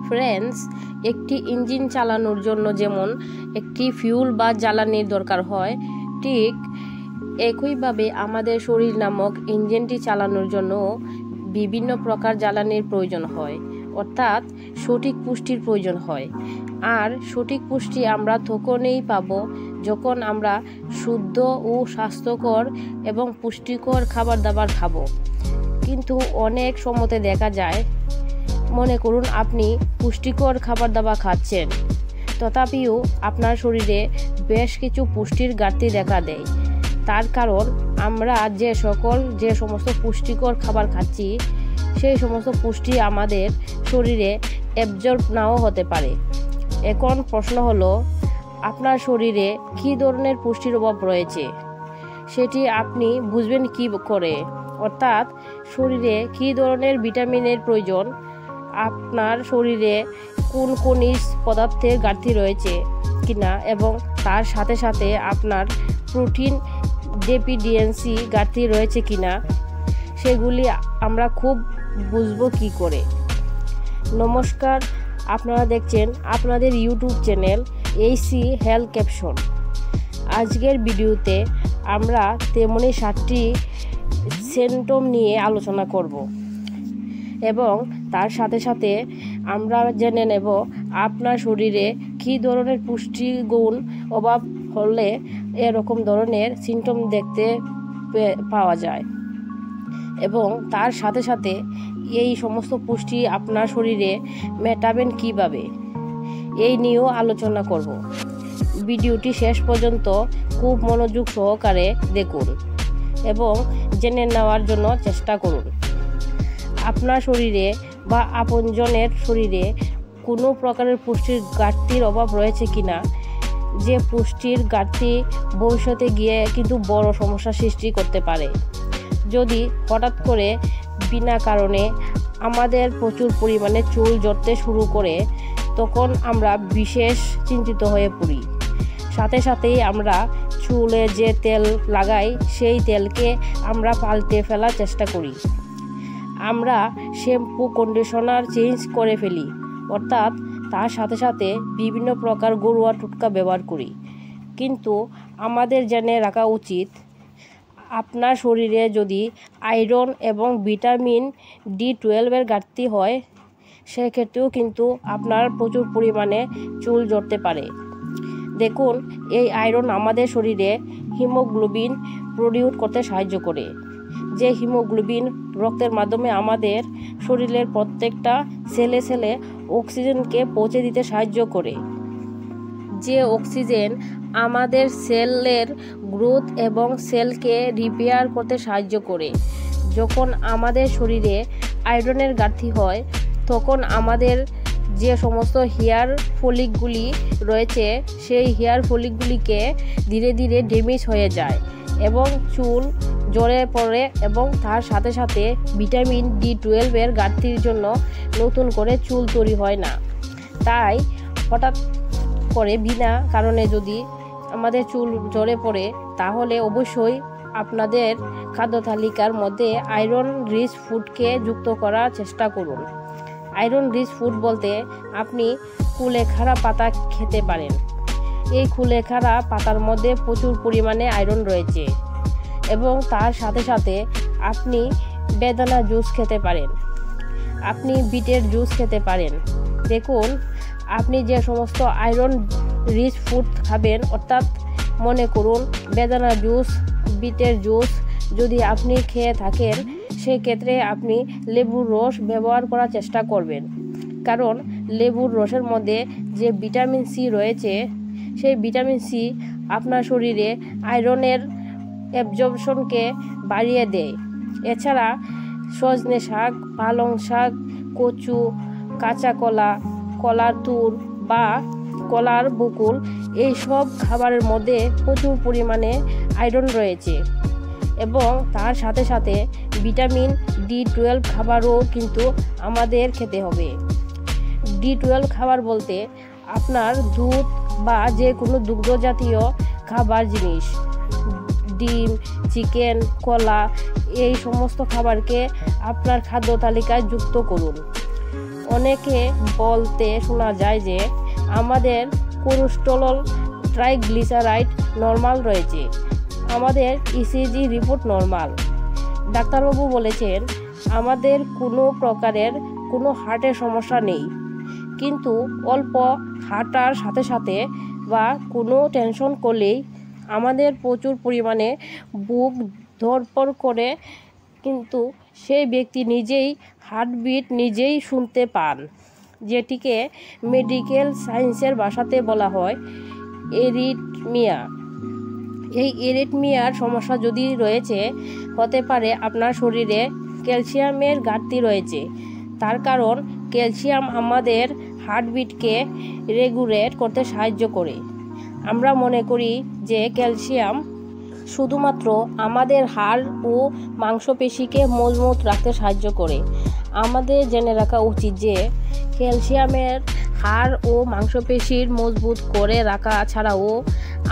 Friends, একটি engine চালানোর জন্য যেমন একটি ফিউল বা জ্বালানির দরকার হয়, ঠিক একইভাবে আমাদের শরীর নামক ইঞ্জিনটি চালানোর জন্য বিভিন্ন প্রকার জ্বালানির প্রয়োজন হয়, অর্থাৎ সঠিক পুষ্টির প্রয়োজন হয়। আর সঠিক পুষ্টি আমরা তখনই পাব যখন আমরা শুদ্ধ ও স্বাস্থ্যকর এবং পুষ্টিকর খাবার দাবার খাব। কিন্তু অনেক সময়তে দেখা যায়, মনে করুন আপনি পুষ্টিকর খাবার দাবার খাচ্ছেন, তথাপিও আপনার শরীরে বেশ কিছু পুষ্টির ঘাটতি দেখা দেয়। তার কারণ আমরা যে সমস্ত পুষ্টিকর খাবার খাচ্ছি, সেই সমস্ত পুষ্টি আমাদের শরীরে অ্যাবজর্ব নাও হতে পারে। এখন প্রশ্ন হলো, আপনার শরীরে কী ধরনের পুষ্টির অভাব রয়েছে সেটি আপনি বুঝবেন কি করে? অর্থাৎ শরীরে কী ধরনের ভিটামিনের প্রয়োজন, আপনার শরীরে কোন খনিজ পদার্থের ঘাটতি রয়েছে কিনা, এবং তার সাথে সাথে আপনার প্রোটিন ডেফিসিয়েন্সি ঘাটতি রয়েছে কিনা, সেগুলি আমরা খুব বুঝবো কি করে? নমস্কার, আপনারা দেখছেন আপনাদের YouTube channel AC health caption. আজকের ভিডিওতে আমরা তেমনি 7টি সিমটম নিয়ে আলোচনা করব এবং তার সাথে সাথে আমরা জেনে নেব আপনার শরীরে কী ধরনের পুষ্টিগুণ অভাব হলে এরকম ধরনের সিমটম দেখতে পাওয়া যায়, এবং তার সাথে সাথে এই সমস্ত পুষ্টি আপনার শরীরে মেটাবেন কিভাবে, এই নিয়েও আলোচনা করব। ভিডিওটি শেষ পর্যন্ত খুব মনোযোগ সহকারে দেখুন এবং জেনে নেওয়ার জন্য চেষ্টা করুন। আপনার শরীরে বা আপনজনের শরীরে কোনো প্রকারের পুষ্টির ঘাটতির অভাব রয়েছে কিনা, যে পুষ্টির ঘাটতি ভবিষ্যতে গিয়ে কিন্তু বড় সমস্যার সৃষ্টি করতে পারে। যদি হঠাৎ করে বিনা কারণে আমাদের প্রচুর পরিমাণে চুল ঝরতে শুরু করে, তখন আমরা বিশেষ চিন্তিত হয়ে পড়ি। সাথে সাথেই আমরা চুলে যে তেল লাগাই, সেই তেলকে আমরা পাল্টে ফেলার চেষ্টা করি। আমরা শ্যাম্পু কন্ডিশনার চেঞ্জ করে ফেলি, অর্থাৎ তার সাথে সাথে বিভিন্ন প্রকার ঘরোয়া টোটকা ব্যবহার করি। কিন্তু আমাদের জেনে রাখা উচিত, আপনার শরীরে যদি আয়রন এবং ভিটামিন D12 ঘাটতি হয়, সেক্ষেত্রেও কিন্তু আপনার প্রচুর পরিমাণে চুল ঝরতে পারে। দেখুন, এই আয়রন আমাদের শরীরে হিমোগ্লোবিন প্রডিউস করতে সাহায্য করে। যে হিমোগ্লোবিন রক্তের মাধ্যমে আমাদের শরীরের প্রত্যেকটা সেলে সেলে অক্সিজেনকে পৌঁছে দিতে সাহায্য করে। যে অক্সিজেন আমাদের সেলের গ্রোথ এবং সেলকে রিপেয়ার করতে সাহায্য করে। যখন আমাদের শরীরে আয়রনের ঘাটতি হয়, তখন আমাদের যে সমস্ত হেয়ার ফলিকগুলি রয়েছে, সেই হেয়ার ফলিকগুলিকে ধীরে ধীরে ড্যামেজ হয়ে যায় এবং চুল ঝরে পড়ে, এবং তার সাথে সাথে ভিটামিন D12 ঘাটতির জন্য নতুন করে চুল তৈরি হয় না। তাই হঠাৎ করে বিনা কারণে যদি আমাদের চুল ঝরে পড়ে, তাহলে অবশ্যই আপনাদের খাদ্য তালিকার মধ্যে আয়রন রিচ ফুডকে যুক্ত করার চেষ্টা করুন। আয়রন রিচ ফুড বলতে আপনি কুলেখাড়া পাতা খেতে পারেন। এই কুলেখাড়া পাতার মধ্যে প্রচুর পরিমাণে আয়রন রয়েছে, এবং তার সাথে সাথে আপনি বেদানা জুস খেতে পারেন, আপনি বিটের জুস খেতে পারেন। দেখুন, আপনি যে সমস্ত আয়রন রিচ ফুড খাবেন, অর্থাৎ মনে করুন বেদানা জুস, বিটের জুস যদি আপনি খেয়ে থাকেন, সেক্ষেত্রে আপনি লেবুর রস ব্যবহার করার চেষ্টা করবেন। কারণ লেবুর রসের মধ্যে যে ভিটামিন সি রয়েছে, সেই ভিটামিন সি আপনার শরীরে আয়রনের অ্যাবজর্পশনকে বাড়িয়ে দেয়। এছাড়া সজনে শাক, পালং শাক, কচু, কাঁচা কলা, কলার তুর বা কলার বকুল, এই সব খাবারের মধ্যে প্রচুর পরিমাণে আয়রন রয়েছে, এবং তার সাথে সাথে ভিটামিন D12 খাবারও কিন্তু আমাদের খেতে হবে। D12 খাবার বলতে আপনার দুধ বা যে কোনো দুগ্ধ জাতীয় খাবার জিনিস, ডিম, চিকেন, কলা, এই সমস্ত খাবারকে আপনার খাদ্য তালিকায় যুক্ত করুন। অনেকে বলতে শোনা যায় যে আমাদের কোলেস্টেরল, ট্রাইগ্লিসারাইড নর্মাল রয়েছে, আমাদের ইসিজি রিপোর্ট নর্মাল। ডাক্তারবাবু বলেছেন আমাদের কোনো প্রকারের কোনো হার্টের সমস্যা নেই, কিন্তু অল্প হাঁটার সাথে সাথে বা কোনো টেনশন করলেই আমাদের প্রচুর পরিমাণে বুক ধড়ফড় করে, কিন্তু সেই ব্যক্তি নিজেই হার্টবিট নিজেই শুনতে পান, যেটিকে মেডিকেল সায়েন্সের ভাষাতে বলা হয় এরিথমিয়া। এই এরিথমিয়ার সমস্যা যদি রয়েছে, হতে পারে আপনার শরীরে ক্যালসিয়ামের ঘাটতি রয়েছে। তার কারণ ক্যালসিয়াম আমাদের হার্টবিটকে রেগুলেট করতে সাহায্য করে। আমরা মনে করি যে ক্যালসিয়াম শুধুমাত্র আমাদের হাড় ও মাংসপেশিকে মজবুত রাখতে সাহায্য করে। আমাদের জেনে রাখা উচিত যে ক্যালসিয়ামের হাড় ও মাংসপেশির মজবুত করে রাখা ছাড়াও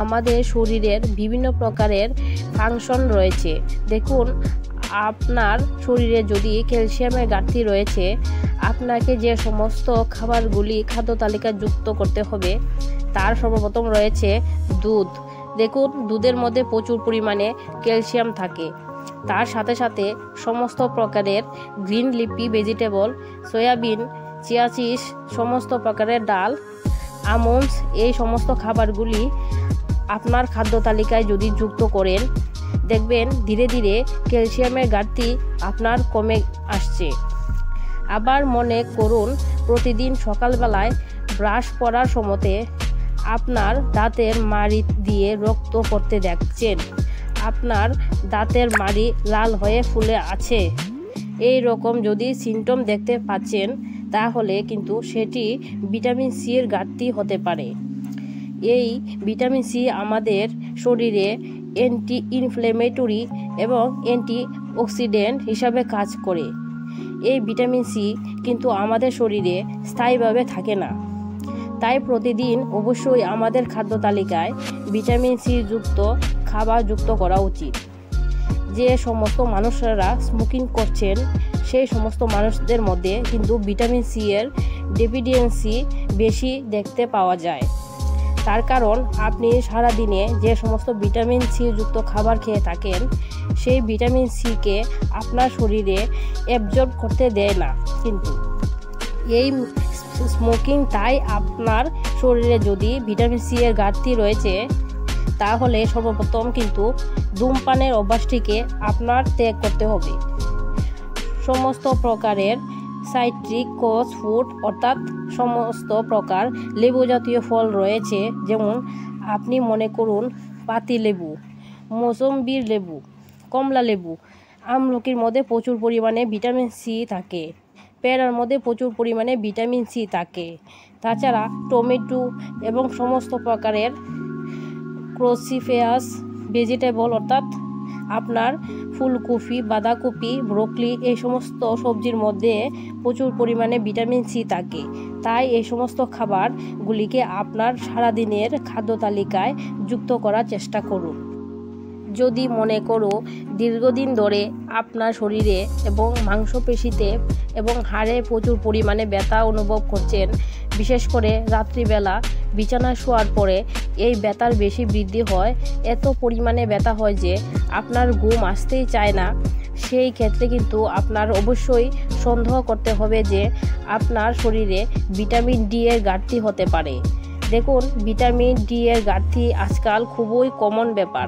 আমাদের শরীরের বিভিন্ন প্রকারের ফাংশন রয়েছে। দেখুন, আপনার শরীরে যদি ক্যালসিয়ামের ঘাটতি রয়েছে, আপনাকে যে সমস্ত খাবারগুলি খাদ্য তালিকায় যুক্ত করতে হবে তার সর্বপ্রথম রয়েছে দুধ। দেখুন, দুধের মধ্যে প্রচুর পরিমাণে ক্যালসিয়াম থাকে। তার সাথে সাথে সমস্ত প্রকারের green leafy vegetable, soybean, chia seeds, সমস্ত প্রকারের ডাল, আমন্ডস, এই সমস্ত খাবারগুলি আপনার খাদ্য তালিকায় যদি যুক্ত করেন, দেখবেন ধীরে ধীরে ক্যালসিয়ামের ঘাটতি আপনার কমে আসছে। আবার মনে করুন, প্রতিদিন সকালবেলায় ব্রাশ করার সময়তে আপনার দাঁতের মাড়ি দিয়ে রক্ত পড়তে দেখছেন, আপনার দাঁতের মাড়ি লাল হয়ে ফুলে আছে, এই রকম যদি সিমটম দেখতে পাচ্ছেন, তাহলে কিন্তু সেটি ভিটামিন সি এর ঘাটতি হতে পারে। এই ভিটামিন সি আমাদের শরীরে অ্যান্টি ইনফ্লেমেটরি এবং অ্যান্টি অক্সিডেন্ট হিসাবে কাজ করে। এই ভিটামিন সি কিন্তু আমাদের শরীরে স্থায়ীভাবে থাকে না, তাই প্রতিদিন অবশ্যই আমাদের খাদ্য তালিকায় ভিটামিন সি যুক্ত খাবার যুক্ত করা উচিত। যে সমস্ত মানুষরা স্মোকিং করছেন, সেই সমস্ত মানুষদের মধ্যে কিন্তু ভিটামিন সি এর ডেফিসিয়েন্সি বেশি দেখতে পাওয়া যায়। তার কারণ আপনি সারাদিনে যে সমস্ত ভিটামিন সি যুক্ত খাবার খেয়ে থাকেন, সেই ভিটামিন সিকে আপনার শরীরে অ্যাবজর্ব করতে দেয় না। কিন্তু এই স্মোকিং, তাই আপনার শরীরে যদি ভিটামিন সি এর ঘাটতি রয়েছে, তাহলে সর্বপ্রথম কিন্তু ধূমপানের অভ্যাসটিকে আপনার ত্যাগ করতে হবে। সমস্ত প্রকারের সাইট্রিকস ফুড, অর্থাৎ সমস্ত প্রকার লেবু জাতীয় ফল রয়েছে, যেমন আপনি মনে করুন পাতি লেবু, মৌসম্বির লেবু, কমলা লেবু। আমলকির মধ্যে প্রচুর পরিমাণে ভিটামিন সি থাকে, পেয়ারার মধ্যে প্রচুর পরিমাণে ভিটামিন সি থাকে। তাছাড়া টমেটো এবং সমস্ত প্রকারের ক্রুসিফেরাস ভেজিটেবল, অর্থাৎ আপনার ফুলকপি, বাঁধাকপি, ব্রোকলি, এই সমস্ত সবজির মধ্যে প্রচুর পরিমাণে ভিটামিন সি থাকে। তাই এই সমস্ত খাবারগুলিকে আপনার সারাদিনের খাদ্য তালিকায় যুক্ত করার চেষ্টা করুন। যদি মনে করো দীর্ঘদিন ধরে আপনার শরীরে এবং মাংসপেশিতে এবং হাড়ে প্রচুর পরিমাণে ব্যথা অনুভব করছেন, বিশেষ করে রাত্রিবেলা বিছানায় শোয়ার পরে এই ব্যথার বেশি বৃদ্ধি হয়, এত পরিমাণে ব্যথা হয় যে আপনার ঘুম আসতেই চায় না, সেই ক্ষেত্রে কিন্তু আপনার অবশ্যই সন্দেহ করতে হবে যে আপনার শরীরে ভিটামিন ডি এর ঘাটতি হতে পারে। দেখুন, ভিটামিন ডি এর ঘাটতি আজকাল খুবই কমন ব্যাপার।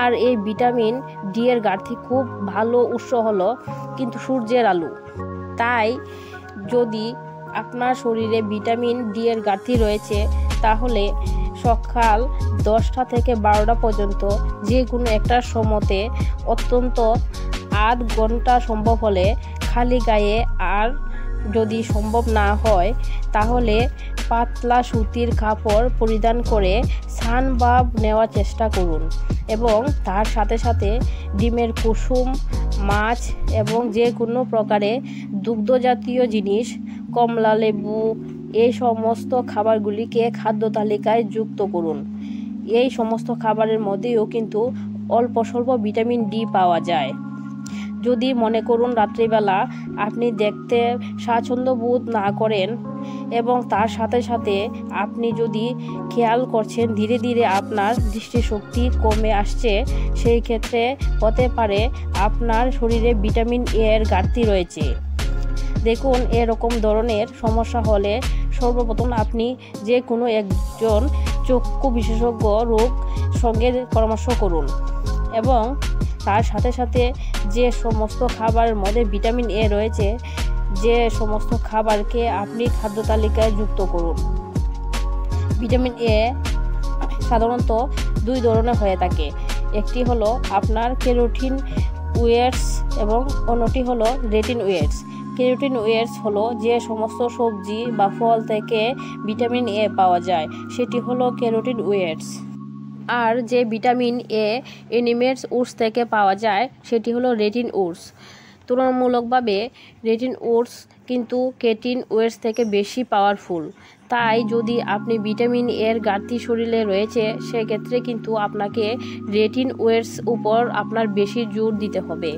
আর এই ভিটামিন ডি এর ঘাটতি খুব ভালো উৎস হলো কিন্তু সূর্যের আলো। তাই যদি আপনার শরীরে ভিটামিন ডি এর ঘাটতি রয়েছে, তাহলে সকাল 10টা থেকে 12টা পর্যন্ত যে কোনো একটা সময়তে অত্যন্ত আধ ঘন্টা সম্ভব হলে খালি গায়ে, আর যদি সম্ভব না হয় তাহলে পাতলা সুতির কাপড় পরিধান করে সানবাথ নেওয়ার চেষ্টা করুন। এবং তার সাথে সাথে ডিমের কুসুম, মাছ এবং যে কোনো প্রকারে দুগ্ধজাতীয় জিনিস, কমলা লেবু, এই সমস্ত খাবারগুলিকে খাদ্য তালিকায় যুক্ত করুন। এই সমস্ত খাবারের মধ্যেও কিন্তু অল্প স্বল্প ভিটামিন ডি পাওয়া যায়। যদি মনে করুন রাত্রিবেলা আপনি দেখতে স্বাচ্ছন্দ্য বোধ না করেন এবং তার সাথে সাথে আপনি যদি খেয়াল করছেন ধীরে ধীরে আপনার দৃষ্টিশক্তি কমে আসছে, সেই ক্ষেত্রে হতে পারে আপনার শরীরে ভিটামিন এ এর ঘাটতি রয়েছে। দেখুন, এরকম ধরনের সমস্যা হলে সর্বপ্রথম আপনি যে কোনো একজন চক্ষু বিশেষজ্ঞ রোগ সঙ্গে পরামর্শ করুন এবং তার সাথে সাথে যে সমস্ত খাবারের মধ্যে ভিটামিন এ রয়েছে যে সমস্ত খাবারকে আপনি খাদ্য তালিকায় যুক্ত করুন। ভিটামিন এ সাধারণত দুই ধরনের হয়ে থাকে, একটি হলো আপনার ক্যারোটিনয়েডস এবং অন্যটি হলো রেটিনয়েডস। ক্যারোটিনয়েডস হলো যে সমস্ত সবজি বা ফল থেকে ভিটামিন এ পাওয়া যায়, সেটি হলো ক্যারোটিনয়েডস। আর যে ভিটামিন এ এনিমেটস উডস থেকে পাওয়া যায় সেটি হলো রেটিনউডস। তুলনামূলকভাবে রেটিনউডস কিন্তু ক্যারোটিনয়েডস থেকে বেশি পাওয়ারফুল। তাই যদি আপনি ভিটামিন এর ঘাটতি শরীরে রয়েছে সেক্ষেত্রে কিন্তু আপনাকে রেটিনয়েডস উপর আপনার বেশি জোর দিতে হবে।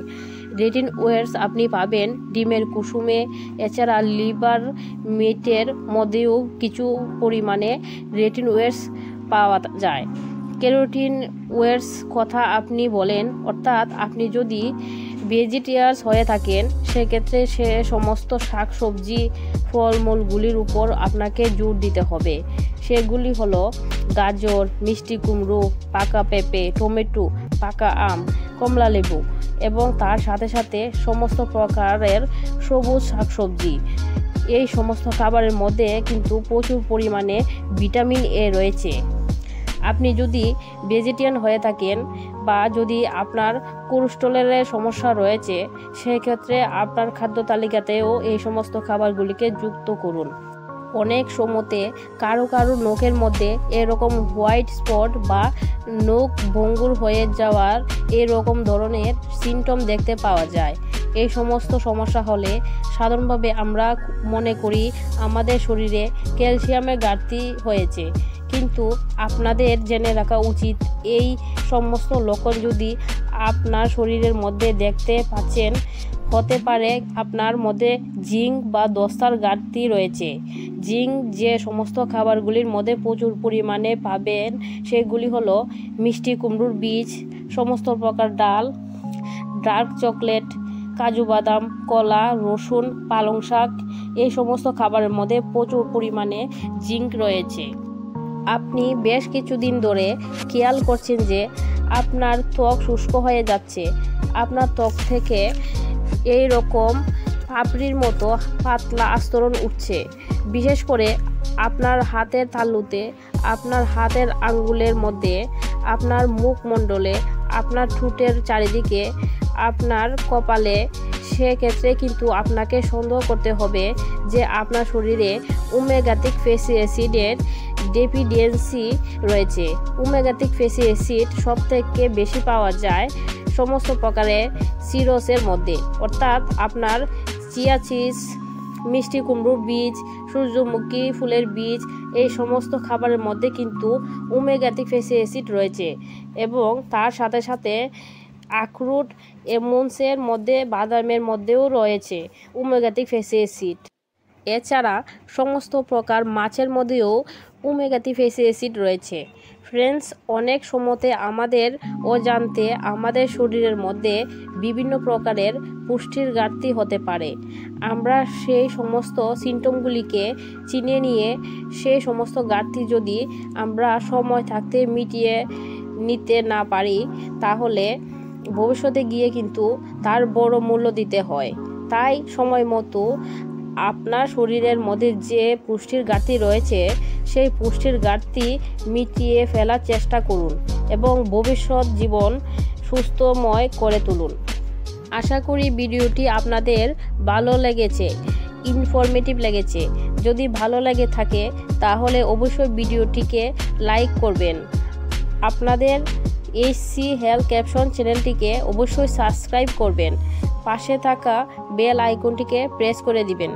রেটিনয়েডস আপনি পাবেন ডিমের কুসুমে, এছাড়া লিভার মিটের মধ্যেও কিছু পরিমাণে রেটিনয়েডস পাওয়া যায়। ক্যারোটিনয়েডস কথা আপনি বলেন, অর্থাৎ আপনি যদি ভেজিটেরিয়ান হয়ে থাকেন সেক্ষেত্রে সে সমস্ত শাকসবজি ফলমূলগুলির উপর আপনাকে জোর দিতে হবে। সেগুলি হলো গাজর, মিষ্টি কুমড়ো, পাকা পেঁপে, টমেটো, পাকা আম, কমলা লেবু এবং তার সাথে সাথে সমস্ত প্রকারের সবুজ শাকসবজি। এই সমস্ত খাবারের মধ্যে কিন্তু প্রচুর পরিমাণে ভিটামিন এ রয়েছে। আপনি যদি ভেজিটেরিয়ান হয়ে থাকেন বা যদি আপনার কোলেস্টেরলের সমস্যা রয়েছে সেক্ষেত্রে আপনার খাদ্য তালিকাতেও এই সমস্ত খাবারগুলিকে যুক্ত করুন। অনেক সময়তে কারো কারো নখের মধ্যে এরকম হোয়াইট স্পট বা নখ ভঙ্গুর হয়ে যাওয়ার এরকম ধরনের সিমটম দেখতে পাওয়া যায়। এই সমস্ত সমস্যা হলে সাধারণভাবে আমরা মনে করি আমাদের শরীরে ক্যালসিয়ামের ঘাটতি হয়েছে, কিন্তু আপনাদের জেনে রাখা উচিত এই সমস্ত লক্ষণ যদি আপনার শরীরের মধ্যে দেখতে পাচ্ছেন হতে পারে আপনার মধ্যে জিঙ্ক বা দস্তার ঘাটতি রয়েছে। জিঙ্ক যে সমস্ত খাবারগুলির মধ্যে প্রচুর পরিমাণে পাবেন সেগুলি হলো মিষ্টি কুমড়োর বীজ, সমস্ত প্রকার ডাল, ডার্ক চকলেট, কাজু বাদাম, কলা, রসুন, পালং শাক। এই সমস্ত খাবারের মধ্যে প্রচুর পরিমাণে জিঙ্ক রয়েছে। আপনি বেশ কিছুদিন ধরে খেয়াল করছেন যে আপনার ত্বক শুষ্ক হয়ে যাচ্ছে, আপনার ত্বক থেকে এই রকম পাপড়ির মতো পাতলা আস্তরণ উঠছে, বিশেষ করে আপনার হাতের তালুতে, আপনার হাতের আঙ্গুলের মধ্যে, আপনার মুখমণ্ডলে, আপনার ঠোঁটের চারিদিকে, আপনার কপালে। সেক্ষেত্রে কিন্তু আপনাকে সন্দেহ করতে হবে যে আপনার শরীরে ওমেগাটিক ফ্যাটি অ্যাসিডের ডেফিসিয়েন্সি রয়েছে। ওমেগাটিক ফ্যাটি অ্যাসিড সব থেকে বেশি পাওয়া যায় সমস্ত প্রকারের সিরসের মধ্যে, অর্থাৎ আপনার চিয়া সিডস, মিষ্টি কুমড়োর বীজ, সূর্যমুখী ফুলের বীজ, এই সমস্ত খাবারের মধ্যে কিন্তু ওমেগাটিক ফ্যাটি অ্যাসিড রয়েছে এবং তার সাথে সাথে আখরোট, এমন্ডসের মধ্যে, বাদামের মধ্যেও রয়েছে ওমেগাটিক ফ্যাটি অ্যাসিড। এছাড়া সমস্ত প্রকার মাছের মধ্যেও ওমেগাটিক ফ্যাটি অ্যাসিড রয়েছে। ফ্রেন্ডস, অনেক সময়তে আমাদের অজান্তে আমাদের শরীরের মধ্যে বিভিন্ন প্রকারের পুষ্টির ঘাটতি হতে পারে। আমরা সেই সমস্ত সিমটমগুলিকে চিনে নিয়ে সেই সমস্ত ঘাটতি যদি আমরা সময় থাকতে মিটিয়ে নিতে না পারি তাহলে ভবিষ্যতে গিয়ে কিন্তু তার বড় মূল্য দিতে হয়। তাই সময় মতো আপনার শরীরের মধ্যে যে পুষ্টির ঘাটতি রয়েছে সেই পুষ্টির ঘাটতি মিটিয়ে ফেলার চেষ্টা করুন এবং ভবিষ্যৎ জীবন সুস্থময় করে তুলুন। আশা করি ভিডিওটি আপনাদের ভালো লেগেছে, ইনফরমেটিভ লেগেছে। যদি ভালো লেগে থাকে তাহলে অবশ্যই ভিডিওটিকে লাইক করবেন। আপনাদের এইচসি হেলথ ক্যাপশন চ্যানেলটিকে অবশ্যই সাবস্ক্রাইব করবেন। পাশে থাকা বেল আইকনটিকে প্রেস করে দিবেন।